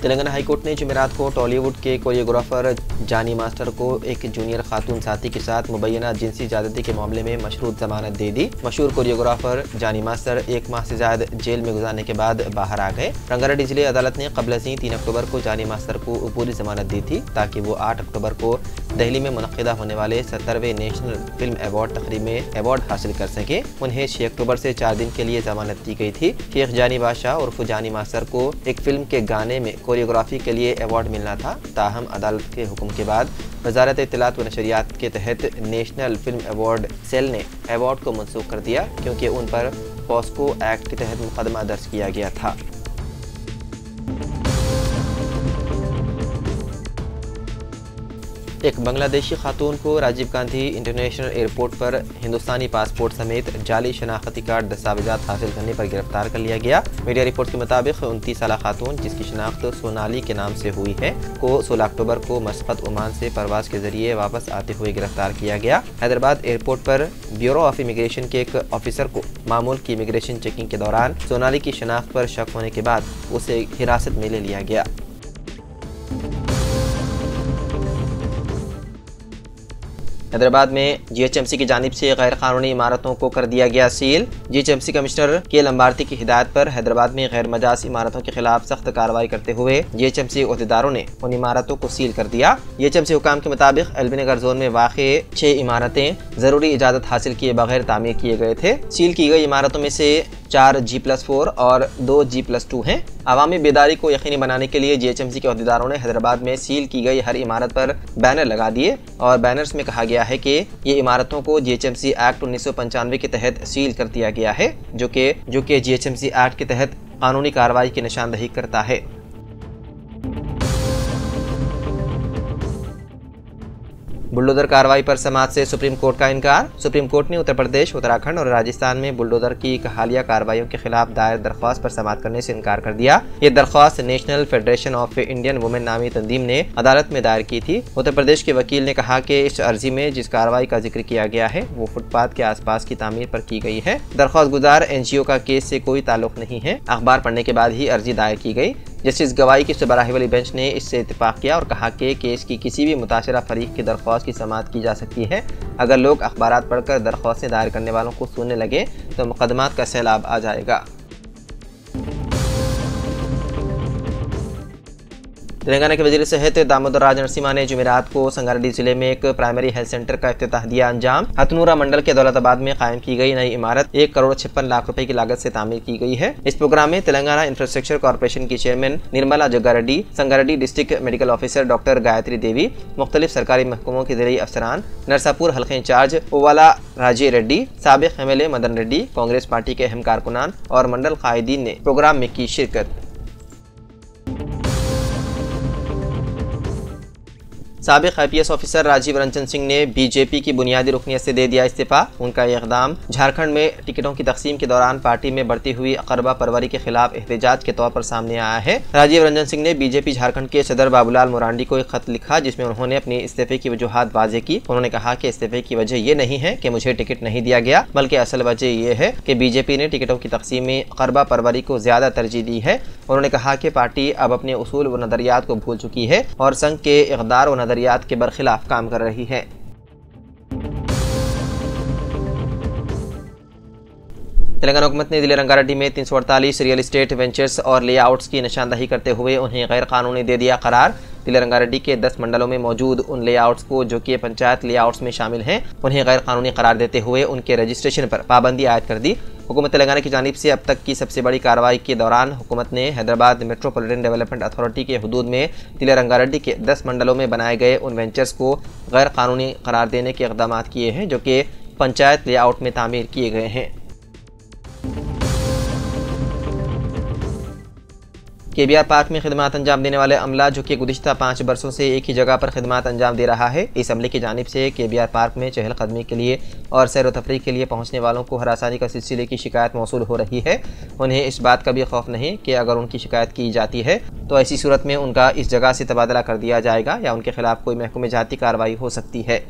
Telangana high court ने जुमेरात को टॉलीवुड के कोरियोग्राफर जानी मास्टर को एक जूनियर खातून साथी के साथ मुबैना जिनसी ज्यादती के मामले में मशरूत जमानत दे दी। मशहूर कोरियोग्राफर जानी मास्टर 1 माह से ज्यादा जेल में गुजारने के बाद बाहर आ गए। रंगारेड्डी जिले अदालत ने कबल अज़ीं 3 अक्टूबर को जानी मास्टर को पूरी जमानत दी थी ताकि वो 8 अक्टूबर को दिल्ली में मुनक़िदा होने वाले 70वें नेशनल फिल्म अवार्ड तकरीब में अवार्ड हासिल कर सके। उन्हें 6 अक्टूबर से 4 दिन के लिए जमानत दी गई थी। शेख जानी बादशाह उर्फ जानी मास्टर को एक फिल्म के गाने में कोरियोग्राफी के लिए अवार्ड मिलना था। ताहम अदालत के हुक्म के बाद वजारत इत्तलात व नशरियात के तहत नेशनल फिल्म अवार्ड सेल ने अवार्ड को मनसूख कर दिया क्योंकि उन पर पॉस्को एक्ट के तहत मुकदमा दर्ज किया गया था। एक बांग्लादेशी खातून को राजीव गांधी इंटरनेशनल एयरपोर्ट पर हिंदुस्तानी पासपोर्ट समेत जाली शनाख्ती कार्ड दस्तावेजात हासिल करने पर गिरफ्तार कर लिया गया। मीडिया रिपोर्ट के मुताबिक 29 साल खातून जिसकी शनाख्त सोनाली के नाम से हुई है को 16 अक्टूबर को मस्कत ओमान से परवाज के जरिए वापस आते हुए गिरफ्तार किया गया। हैदराबाद एयरपोर्ट पर ब्यूरो ऑफ इमिग्रेशन के एक ऑफिसर को मामूल की इमिग्रेशन चेकिंग के दौरान सोनाली की शनाख्त पर शक होने के बाद उसे हिरासत में ले लिया गया। हैदराबाद में जीएचएमसी की जानिब से गैर कानूनी इमारतों को कर दिया गया सील। जीएचएमसी कमिश्नर के लंबारती की हिदायत पर हैदराबाद में गैर मजाज इमारतों के खिलाफ सख्त कार्रवाई करते हुए जीएचएमसी अहदेदारों ने उन इमारतों को सील कर दिया। जीएचएमसी हुकाम के मुताबिक एलबी नगर जोन में वाक़े 6 इमारतें जरूरी इजाजत हासिल किए बगैर तामीर किए गए थे। सील की गई इमारतों में से 4 G+4 और 2 G+2 हैं। अवामी बेदारी को यकीनी बनाने के लिए जीएचएमसी के अहदेदारों ने हैदराबाद में सील की गई हर इमारत पर बैनर लगा दिए और बैनर्स में कहा गया है कि ये इमारतों को जीएचएमसी एक्ट 1995 के तहत सील कर दिया गया है जो कि जीएचएमसी एक्ट के तहत कानूनी कार्रवाई की निशानदही करता है। बुलडोजर कार्रवाई पर समाअत से सुप्रीम कोर्ट का इनकार। सुप्रीम कोर्ट ने उत्तर प्रदेश, उत्तराखंड और राजस्थान में बुलडोजर की हालिया कार्रवाइयों के खिलाफ दायर दरख्वास्त पर समाअत करने से इनकार कर दिया। ये दरख्वास्त national federation of Indian women नामी तंजीम ने अदालत में दायर की थी। उत्तर प्रदेश के वकील ने कहा कि इस अर्जी में जिस कार्रवाई का जिक्र किया गया है वो फुटपाथ के आसपास की तामीर पर की गई है। दरख्वास्त गुजार एनजीओ का केस से कोई ताल्लुक नहीं है। अखबार पढ़ने के बाद ही अर्जी दायर की गई। जस्टिस गवाई की सुबराही वाली बेंच ने इससे इत्तेफाक किया और कहा कि केस की किसी भी मुताशरा फरीक की दरख्वास्त की समाअत की जा सकती है। अगर लोग अखबारात पढ़कर दरख्वास्तें दायर करने वालों को सुनने लगे तो मुकदमात का सैलाब आ जाएगा। तेलंगाना के वज़ीर सेहत दामोदर राज नरसिम्हा ने जुमेरात को संगारेड्डी जिले में एक प्राइमरी हेल्थ सेंटर का इफ्तिताह दिया अंजाम। हथनूरा मंडल के दौलताबाद में कायम की गई नई इमारत 1 करोड़ 56 लाख रुपए की लागत से तामीर की गई है। इस प्रोग्राम में तेलंगाना इंफ्रास्ट्रक्चर कॉर्पोरेशन की chairman Nirmala Jaggareddy, Sangareddy district medical officer doctor Gayatri Devi, मुख्तलिफ सरकारी महकमों के ज़रिए अफसरान, नरसापुर हल्के इंचार्ज ओवाला राजे रेड्डी, साबिक एमएलए मदन रेड्डी, कांग्रेस पार्टी के अहम कारकुनान और मंडल कायदीन ने प्रोग्राम में की शिरकत। साबिक आईपीएस ऑफिसर राजीव रंजन सिंह ने बीजेपी की बुनियादी रुकनियत से दे दिया इस्तीफा। उनका यह इक़दाम झारखंड में टिकटों की तकसीम के दौरान पार्टी में बढ़ती हुई अकरबा परवरी के खिलाफ एहतजाज के तौर पर सामने आया है। राजीव रंजन सिंह ने बीजेपी झारखंड के सदर बाबूलाल मोरांडी को एक खत लिखा जिसमें उन्होंने अपने इस्तीफे की वजूहात वाज़ेह की। उन्होंने कहा कि इस्तीफे की वजह ये नहीं है कि मुझे टिकट नहीं दिया गया, बल्कि असल वजह यह है कि बीजेपी ने टिकटों की तकसीम में अकरबा परवरी को ज्यादा तरजीह दी है। उन्होंने कहा कि पार्टी अब अपने उसूल व नजरियात को भूल चुकी है और संघ के इक़दार व नजरियात के बरखिलाफ काम कर रही है। तेलंगाना हुकूमत ने जिले रंगारेड्डी में 348 रियल एस्टेट वेंचर्स और लेआउट्स की निशानदही करते हुए उन्हें गैर कानूनी दे दिया करार। जिले रंगारेड्डी के 10 मंडलों में मौजूद उन लेआउट्स को जो कि पंचायत लेआउट्स में शामिल हैं उन्हें गैर कानूनी करार देते हुए उनके रजिस्ट्रेशन पर पाबंदी आयद कर दी। हुकूमत तेलंगाना की जानिब से अब तक की सबसे बड़ी कार्रवाई के दौरान हुकूमत ने हैदराबाद मेट्रोपॉलिटन डेवलपमेंट अथॉरिटी के हदूद में जिले रंगारेड्डी के 10 मंडलों में बनाए गए उन वेंचर्स को गैर कानूनी करार देने के इक़दाम किए हैं जो कि पंचायत लेआउट में तामीर किए गए हैं। KBR पार्क में खिदमत अंजाम देने वाले अमला जो कि गुज़िश्ता 5 बरसों से एक ही जगह पर खिदमत अंजाम दे रहा है, इस अमले की जानिब से KBR पार्क में चहलकदमी के लिए और सैर व तफरीह के लिए पहुँचने वालों को हरासानी का सिलसिले की शिकायत मौसूल हो रही है। उन्हें इस बात का भी खौफ नहीं कि अगर उनकी शिकायत की जाती है तो ऐसी सूरत में उनका इस जगह से तबादला कर दिया जाएगा या उनके खिलाफ कोई महकूम जाती कार्रवाई हो सकती है।